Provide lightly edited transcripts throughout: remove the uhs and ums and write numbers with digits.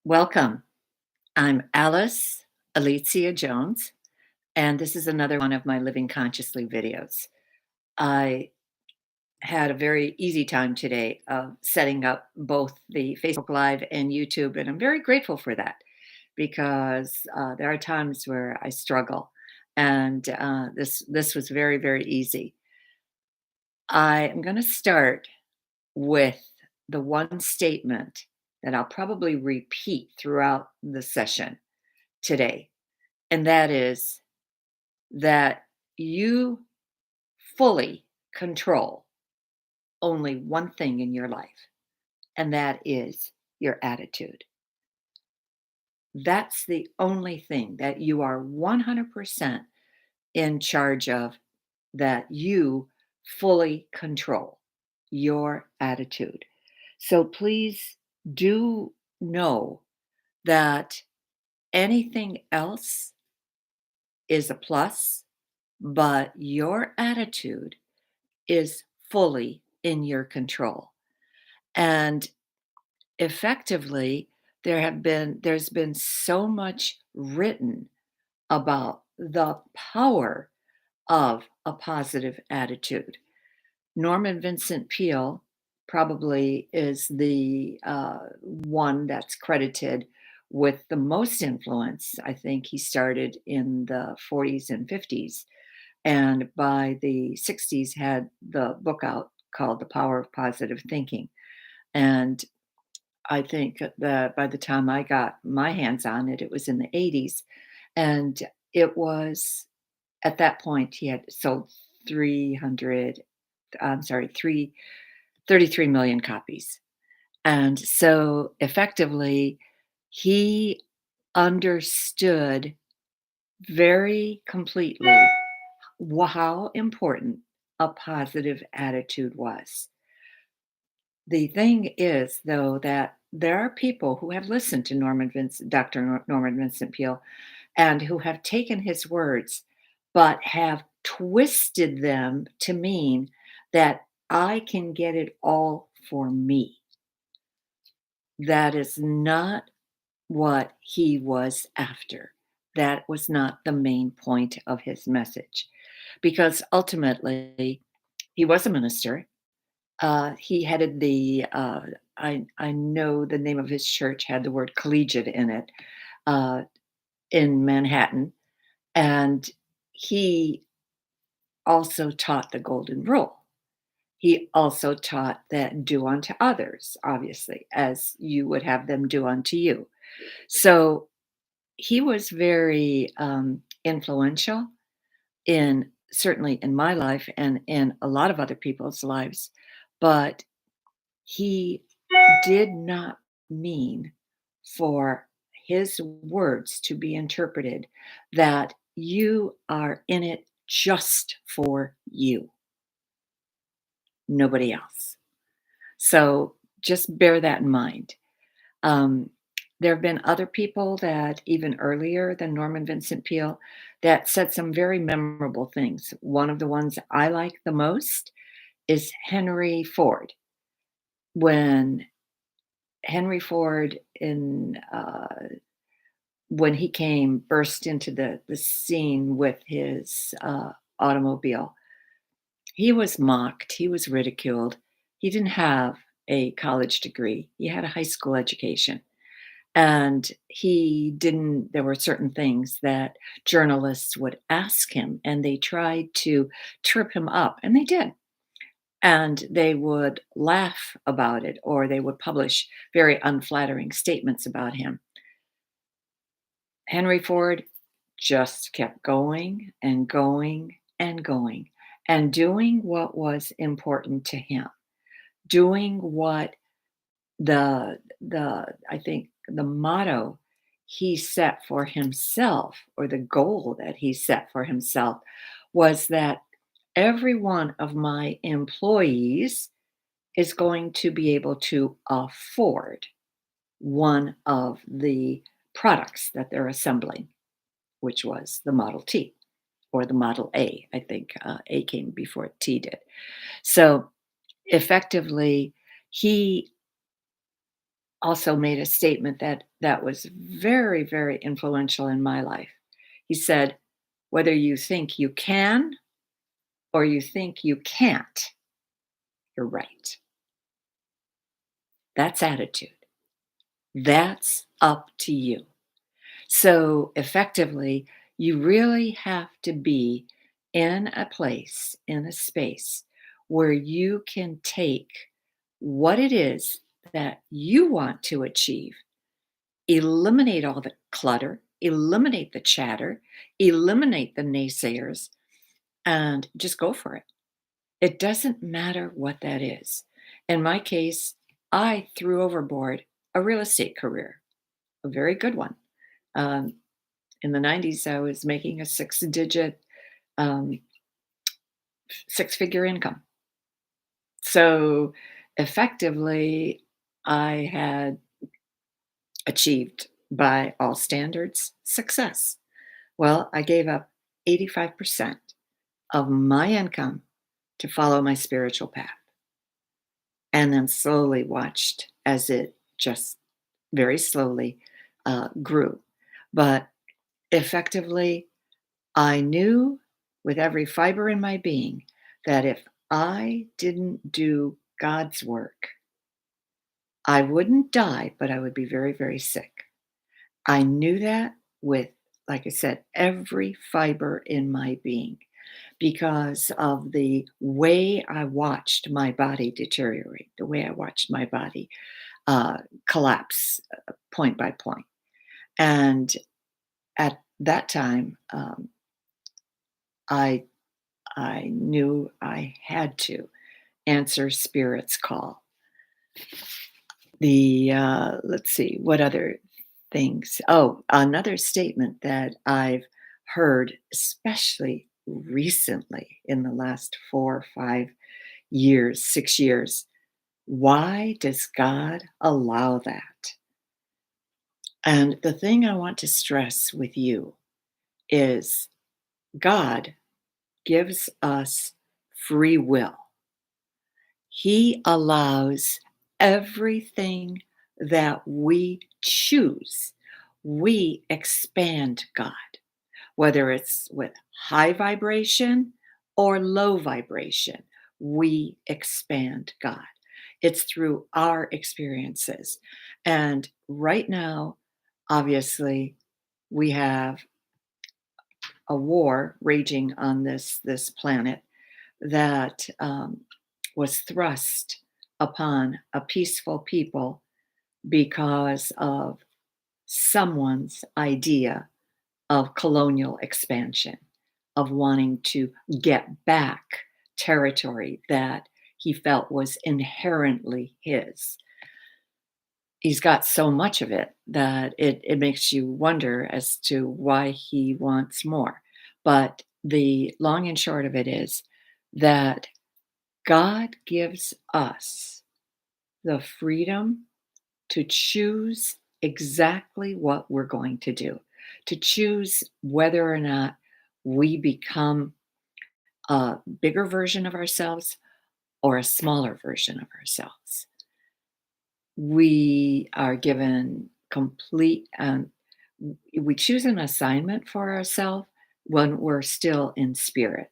Welcome. I'm Alice Alicia Jones, and this is another one of my Living Consciously videos. I had a very easy time today of setting up both the Facebook Live and YouTube, and I'm very grateful for that because there are times where I struggle, and this was very easy. I am going to start with the one statement that I'll probably repeat throughout the session today. And that is that you fully control only one thing in your life, and that is your attitude. That's the only thing that you are 100% in charge of, that you fully control your attitude. So please do know that anything else is a plus, but your attitude is fully in your control. And effectively, there's been so much written about the power of a positive attitude. Norman Vincent Peale probably is the one that's credited with the most influence. I think he started in the 40s and 50s, and by the 60s had the book out called The Power of Positive Thinking. And I think that by the time I got my hands on it, it was in the 80s. And it was at that point he had sold 300, I'm sorry, 33 million copies. And so effectively, he understood very completely how important a positive attitude was. The thing is, though, that there are people who have listened to Norman Vincent Peale, and who have taken his words, but have twisted them to mean that I can get it all for me. That is not what he was after. That was not the main point of his message, because ultimately he was a minister. He headed I know the name of his church had the word collegiate in it, uh, in Manhattan, and he also taught the golden rule. He also taught that do unto others, obviously, as you would have them do unto you. So he was very influential in, certainly in my life and in a lot of other people's lives, but he did not mean for his words to be interpreted that you are in it just for you, nobody else. So just bear that in mind. Um, there have been other people that even earlier than Norman Vincent Peale that said some very memorable things. One of the ones I like the most is Henry Ford. When Henry Ford when he came burst into the scene with his automobile, he was mocked, he was ridiculed. He didn't have a college degree. He had a high school education. And he didn't there were certain things that journalists would ask him, and they tried to trip him up, and they did. And they would laugh about it, or they would publish very unflattering statements about him. Henry Ford just kept going and going and going and doing what was important to him, doing what I think the motto he set for himself, or the goal that he set for himself, was that every one of my employees is going to be able to afford one of the products that they're assembling, which was the Model T or the Model A. I think A came before T did. So effectively, he also made a statement that was very, very influential in my life. He said, "Whether you think you can or you think you can't, you're right." That's attitude. That's up to you. So effectively, you really have to be in a place, in a space where you can take what it is that you want to achieve, eliminate all the clutter, eliminate the chatter, eliminate the naysayers, and just go for it. It doesn't matter what that is. In my case, I threw overboard a real estate career, a very good one. Um, in the 90s, I was making a um, six figure income. So effectively, I had achieved, by all standards, success. Well, I gave up 85% of my income to follow my spiritual path and then slowly watched as it just very slowly grew. But effectively, I knew with every fiber in my being that if I didn't do God's work, I wouldn't die, but I would be very, very sick. I knew that with, like I said, every fiber in my being because of the way I watched my body deteriorate, the way I watched my body uh, collapse point by point. And at that time, I I knew I had to answer spirit's call. Let's see, what other things? Oh, another statement that I've heard, especially recently in the last 4 or 5 years, 6 years. Why does God allow that? And the thing I want to stress with you is God gives us free will. He allows everything that we choose. We expand God, whether it's with high vibration or low vibration. We expand God. It's through our experiences. And right now, obviously, we have a war raging on this planet that was thrust upon a peaceful people because of someone's idea of colonial expansion, of wanting to get back territory that he felt was inherently his. He's got so much of it that it makes you wonder as to why he wants more. But the long and short of it is that God gives us the freedom to choose exactly what we're going to do, to choose whether or not we become a bigger version of ourselves or a smaller version of ourselves. We are given complete, we choose an assignment for ourselves when we're still in spirit.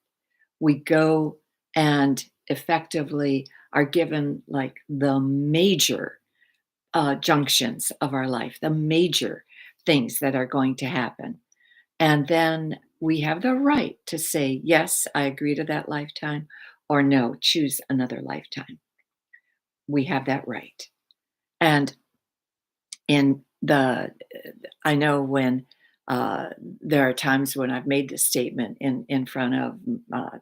We go and effectively are given like the major junctions of our life, the major things that are going to happen. And then we have the right to say, yes, I agree to that lifetime, or no, choose another lifetime. We have that right. And in the, I know when there are times when I've made this statement in front of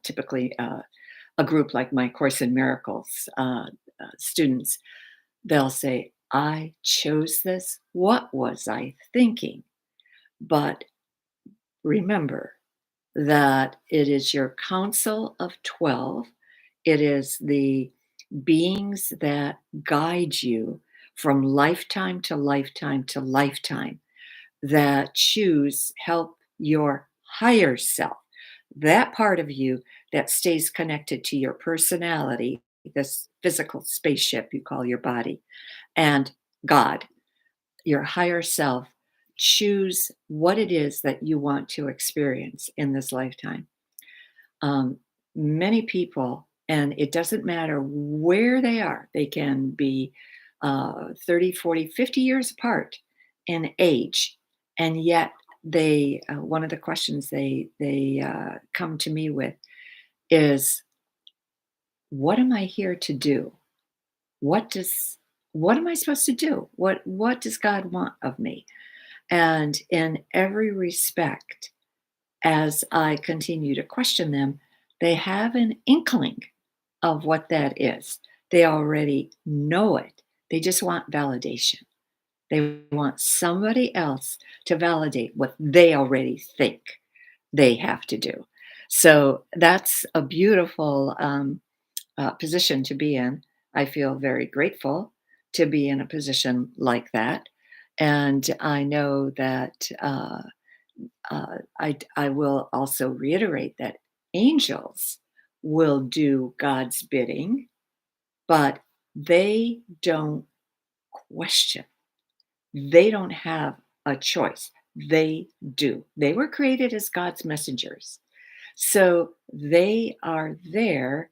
typically a group like my Course in Miracles students, they'll say, I chose this. What was I thinking? But remember that it is your council of 12, it is the beings that guide you from lifetime to lifetime to lifetime that choose help your higher self, that part of you that stays connected to your personality, this physical spaceship you call your body, and God, your higher self, choose what it is that you want to experience in this lifetime. Um, Many people, and it doesn't matter where they are, they can be 30, 40, 50 years apart in age, and yet one of the questions they come to me with is, what am I here to do? What does what am I supposed to do? What does God want of me? And in every respect, as I continue to question them, they have an inkling of what that is. They already know it. They just want validation. They want somebody else to validate what they already think they have to do. So that's a beautiful position to be in. I feel very grateful to be in a position like that. And I know that I will also reiterate that angels will do God's bidding, but they don't question. They don't have a choice. They do. They were created as God's messengers. So they are there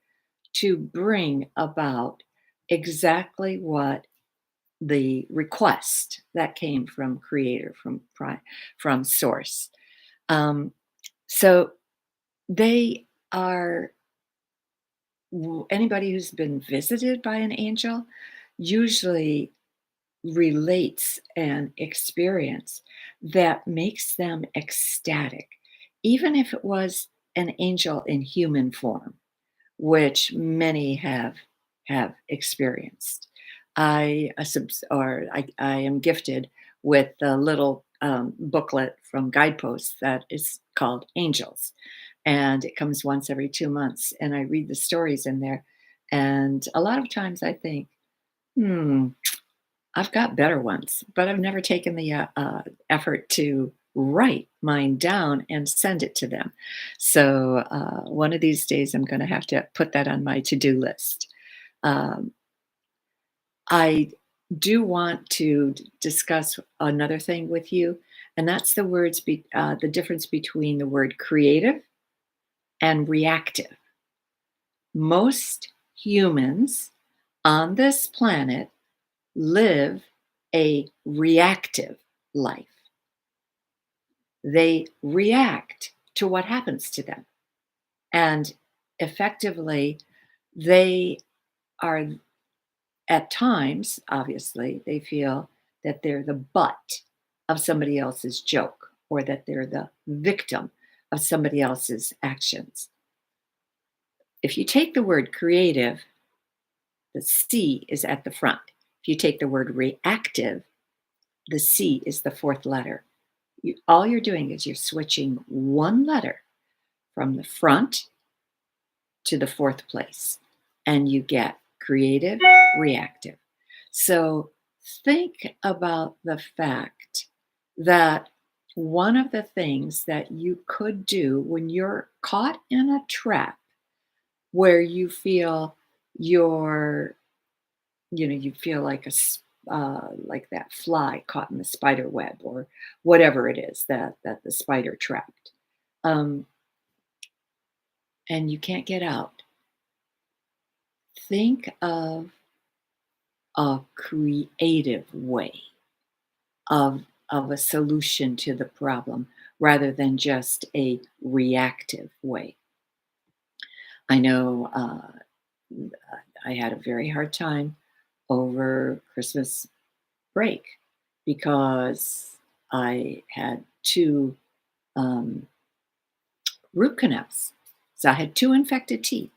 to bring about exactly what the request that came from creator, from source. Um, so they are anybody who's been visited by an angel usually relates an experience that makes them ecstatic, even if it was an angel in human form, which many have experienced. I am gifted with a little booklet from Guideposts that is called Angels, and it comes once every 2 months. And I read the stories in there, and a lot of times I think, hmm, I've got better ones, but I've never taken the effort to write mine down and send it to them. So one of these days, I'm going to have to put that on my to do list. Um, I do want to discuss another thing with you, and that's the difference between the word creative and reactive. Most humans on this planet live a reactive life. They react to what happens to them. And effectively, they are, at times, obviously, they feel that they're the butt of somebody else's joke or that they're the victim of somebody else's actions. If you take the word creative, the C is at the front. If you take the word reactive, the C is the fourth letter. All you're doing is you're switching one letter from the front to the fourth place, and you get creative, reactive. So think about the fact that one of the things that you could do when you're caught in a trap where you feel you're, you feel like like that fly caught in the spider web or whatever it is that the spider trapped, um, and you can't get out. Think of a creative way of a solution to the problem rather than just a reactive way. I know I had a very hard time over Christmas break because I had two um, root canals. So I had two infected teeth,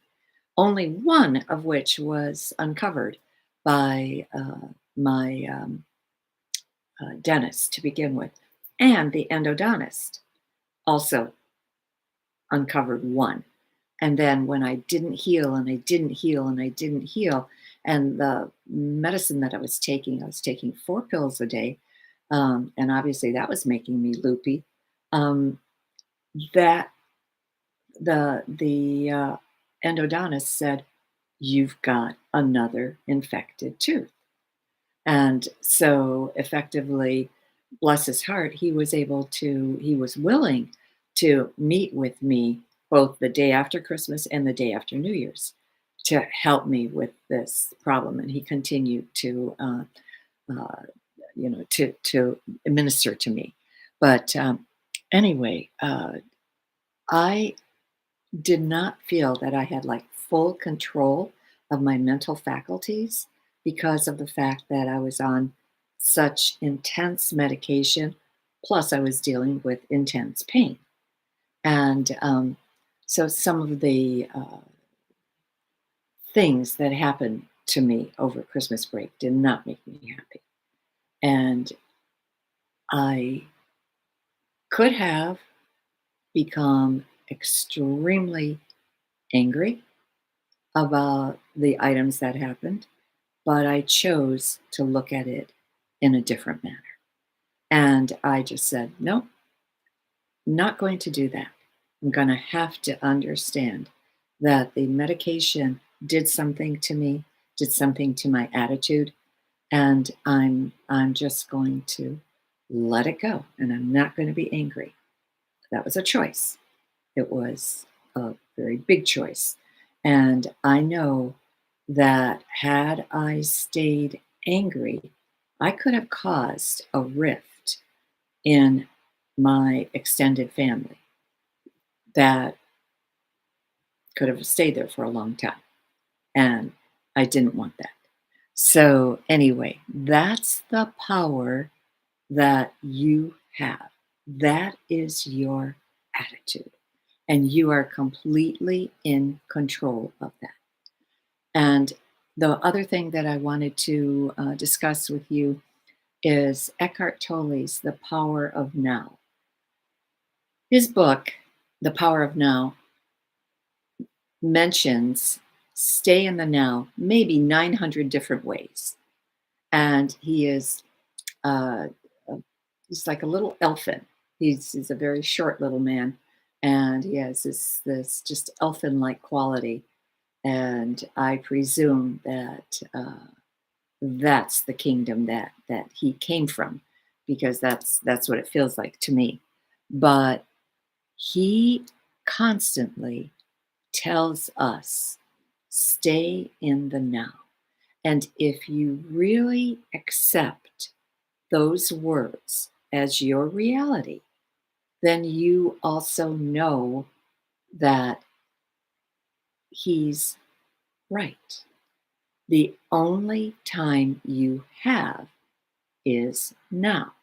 only one of which was uncovered by my dentist to begin with. And the endodontist also uncovered one. And then when I didn't heal and I didn't heal and I didn't heal, and the medicine that I was taking 4 pills a day, and obviously that was making me loopy. Um, that the endodontist said, "You've got another infected tooth." And so effectively, bless his heart, he was willing to meet with me both the day after Christmas and the day after New Year's to help me with this problem. And he continued to, uh, to administer to me. But anyway, I did not feel that I had like full control of my mental faculties because of the fact that I was on such intense medication. Plus, I was dealing with intense pain. And so some of the things that happened to me over Christmas break did not make me happy. And I could have become extremely angry about the items that happened, but I chose to look at it in a different manner. And I just said, nope, not going to do that. I'm going to have to understand that the medication did something to me, did something to my attitude, and I'm just going to let it go and I'm not going to be angry. That was a choice. It was a very big choice. And I know that had I stayed angry, I could have caused a rift in my extended family that could have stayed there for a long time. And I didn't want that. So, anyway, that's the power that you have. That is your attitude. And you are completely in control of that. And the other thing that I wanted to discuss with you is Eckhart Tolle's The Power of Now. His book, The Power of Now, mentions stay in the now maybe 900 different ways. And he is, uh, uh, he's like a little elfin. He's a very short little man. And he has this just elfin like quality. And I presume that that's the kingdom that he came from, because that's what it feels like to me. But he constantly tells us stay in the now. And if you really accept those words as your reality, then you also know that he's right. The only time you have is now.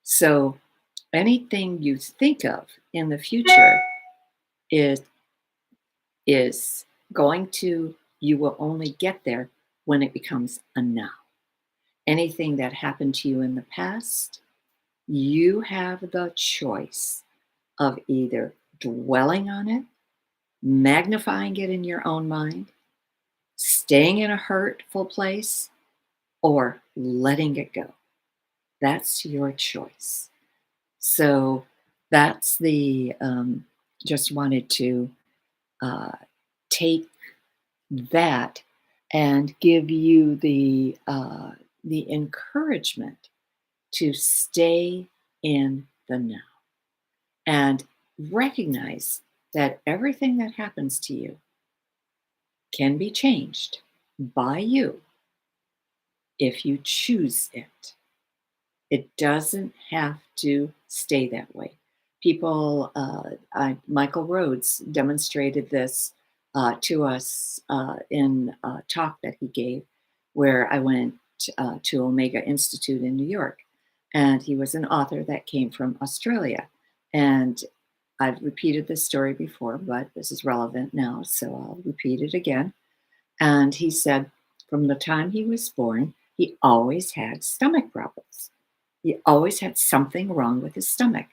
So anything you think of in the future is is going to you will only get there when it becomes a now. Anything that happened to you in the past, you have the choice of either dwelling on it, magnifying it in your own mind, staying in a hurtful place, or letting it go. That's your choice. So that's the just wanted to uh, take that and give you the encouragement to stay in the now and recognize that everything that happens to you can be changed by you if you choose it. It doesn't have to stay that way. People, Michael Rhodes demonstrated this to us in a talk that he gave, where I went to Omega Institute in New York. And he was an author that came from Australia. And I've repeated this story before, but this is relevant now, so I'll repeat it again. And he said from the time he was born, he always had stomach problems. He always had something wrong with his stomach,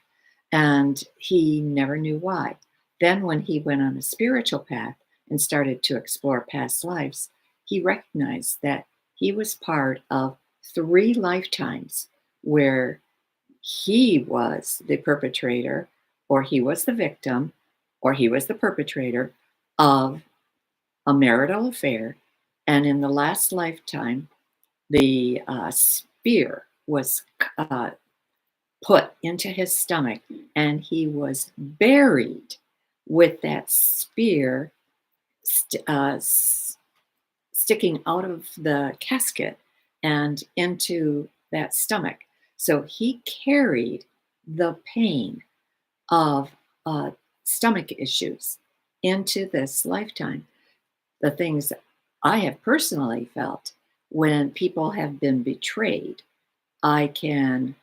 and he never knew why. Then, when he went on a spiritual path and started to explore past lives, he recognized that he was part of three lifetimes where he was the perpetrator, or he was the victim, or he was the perpetrator of a marital affair. And in the last lifetime, the spear was put into his stomach, and he was buried with that spear st- uh, s- sticking out of the casket and into that stomach. So he carried the pain of stomach issues into this lifetime. The things I have personally felt when people have been betrayed, I can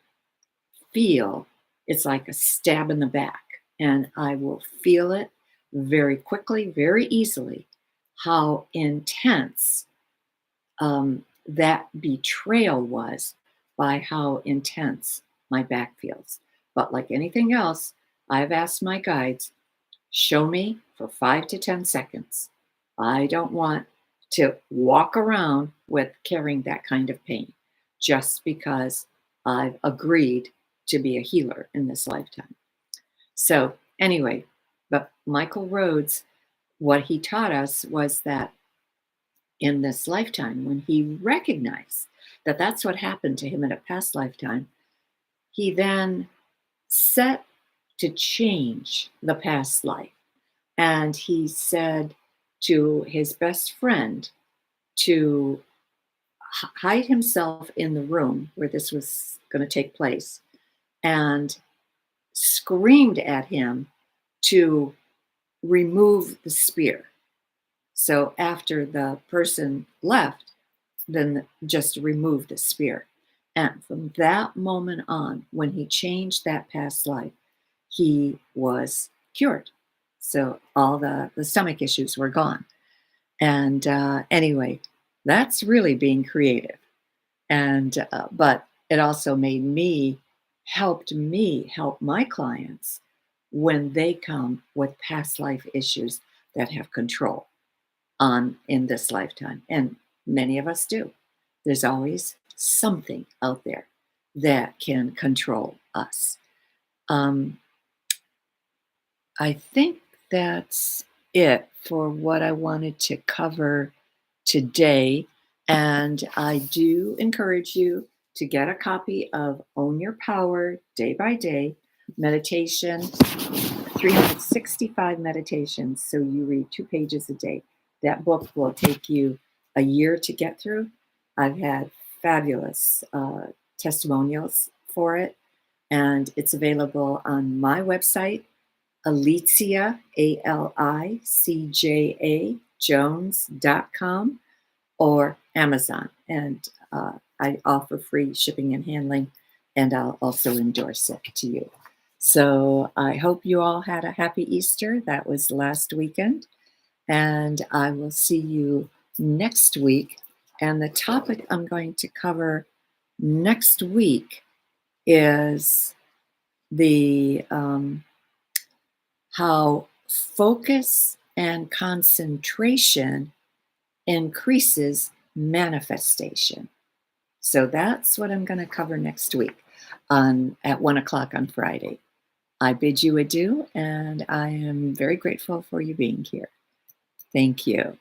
feel it's like a stab in the back, and I will feel it very quickly, very easily, how intense that betrayal was by how intense my back feels. But like anything else, I've asked my guides, show me for 5 to 10 seconds. I don't want to walk around with carrying that kind of pain just because I've agreed to be a healer in this lifetime. So, anyway, but Michael Rhodes, what he taught us was that in this lifetime, when he recognized that that's what happened to him in a past lifetime, he then set to change the past life. And he said to his best friend to hide himself in the room where this was going to take place and screamed at him to remove the spear. So after the person left, then just remove the spear. And from that moment on, when he changed that past life, he was cured. So all the stomach issues were gone. And anyway, that's really being creative. And but it also helped me help my clients when they come with past life issues that have control on in this lifetime. And many of us do. There's always something out there that can control us. Um, I think that's it for what I wanted to cover today. And I do encourage you to get a copy of Own Your Power Day by Day meditation, 365 meditations. So you read 2 pages a day. That book will take you a year to get through. I've had fabulous testimonials for it, and it's available on my website, Alicia, ALICJA, Jones.com, or Amazon. And I offer free shipping and handling, and I'll also endorse it to you. So I hope you all had a happy Easter. That was last weekend. And I will see you next week. And the topic I'm going to cover next week is the how focus and concentration increases manifestation. So that's what I'm going to cover next week on at 1 o'clock on Friday. I bid you adieu, and I am very grateful for you being here. Thank you.